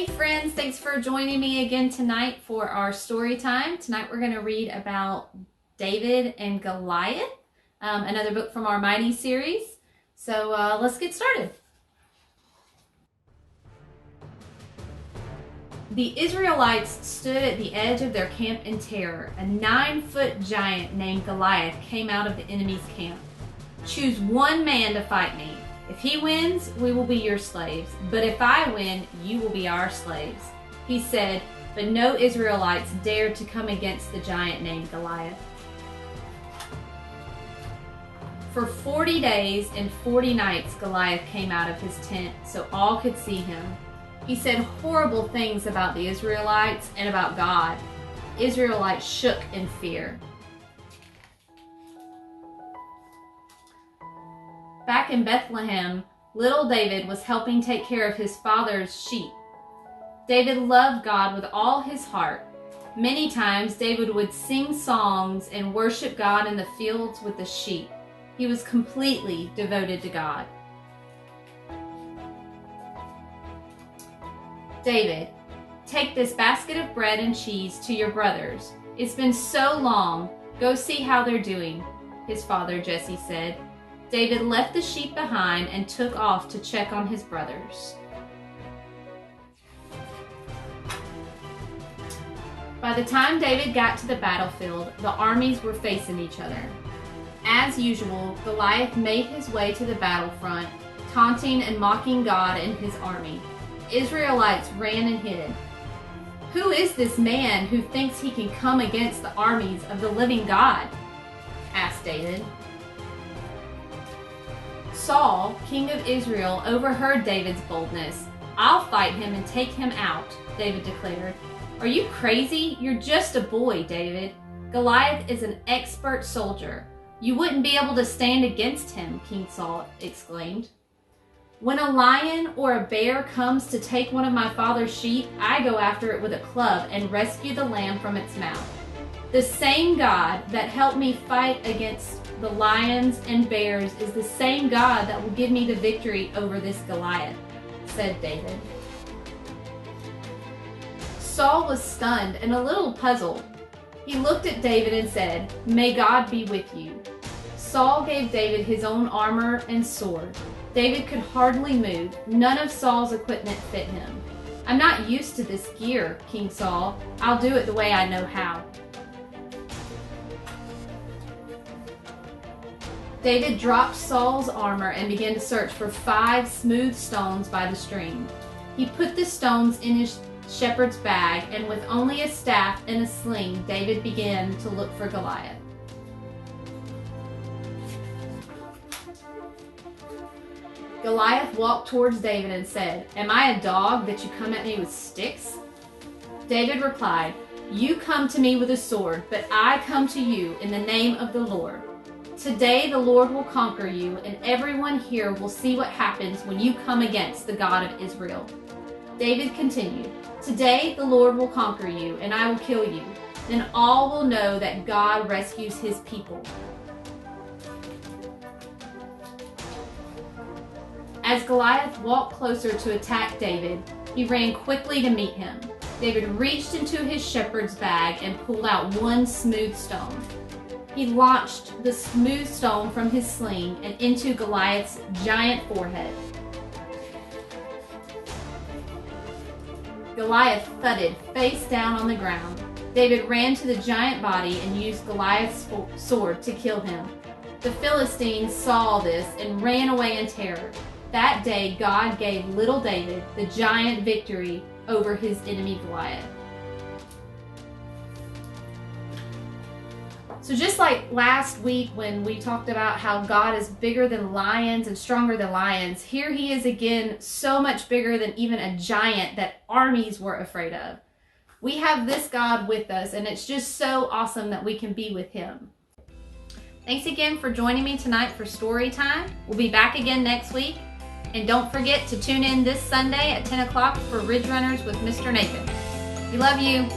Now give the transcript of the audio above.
Hey friends, thanks for joining me again tonight for our story time. Tonight we're going to read about David and Goliath, another book from our Mighty series. So let's get started. The Israelites stood at the edge of their camp in terror. A 9-foot giant named Goliath came out of the enemy's camp. "Choose one man to fight me. If he wins, we will be your slaves. But if I win, you will be our slaves," he said, but no Israelites dared to come against the giant named Goliath. For 40 days and 40 nights, Goliath came out of his tent so all could see him. He said horrible things about the Israelites and about God. The Israelites shook in fear. Back in Bethlehem, little David was helping take care of his father's sheep. David loved God with all his heart. Many times, David would sing songs and worship God in the fields with the sheep. He was completely devoted to God. "David, take this basket of bread and cheese to your brothers. It's been so long. Go see how they're doing," his father Jesse said. David left the sheep behind and took off to check on his brothers. By the time David got to the battlefield, the armies were facing each other. As usual, Goliath made his way to the battlefront, taunting and mocking God and his army. Israelites ran and hid. "Who is this man who thinks he can come against the armies of the living God?" asked David. Saul, king of Israel, overheard David's boldness. "I'll fight him and take him out," David declared. "Are you crazy? You're just a boy, David. Goliath is an expert soldier. You wouldn't be able to stand against him," King Saul exclaimed. "When a lion or a bear comes to take one of my father's sheep, I go after it with a club and rescue the lamb from its mouth. The same God that helped me fight against the lions and bears is the same God that will give me the victory over this Goliath," said David. Saul was stunned and a little puzzled. He looked at David and said, "May God be with you." Saul gave David his own armor and sword. David could hardly move. None of Saul's equipment fit him. "I'm not used to this gear, King Saul. I'll do it the way I know how." David dropped Saul's armor and began to search for 5 smooth stones by the stream. He put the stones in his shepherd's bag, and with only a staff and a sling, David began to look for Goliath. Goliath walked towards David and said, "Am I a dog that you come at me with sticks?" David replied, "You come to me with a sword, but I come to you in the name of the Lord. Today the Lord will conquer you, and everyone here will see what happens when you come against the God of Israel." David continued, "Today the Lord will conquer you, and I will kill you. Then all will know that God rescues his people." As Goliath walked closer to attack David, he ran quickly to meet him. David reached into his shepherd's bag and pulled out one smooth stone. He launched the smooth stone from his sling and into Goliath's giant forehead. Goliath thudded face down on the ground. David ran to the giant body and used Goliath's sword to kill him. The Philistines saw this and ran away in terror. That day, God gave little David the giant victory over his enemy Goliath. So just like last week when we talked about how God is bigger than lions and stronger than lions, here he is again, so much bigger than even a giant that armies were afraid of. We have this God with us, and it's just so awesome that we can be with him. Thanks again for joining me tonight for Story Time. We'll be back again next week. And don't forget to tune in this Sunday at 10 o'clock for Ridge Runners with Mr. Nathan. We love you.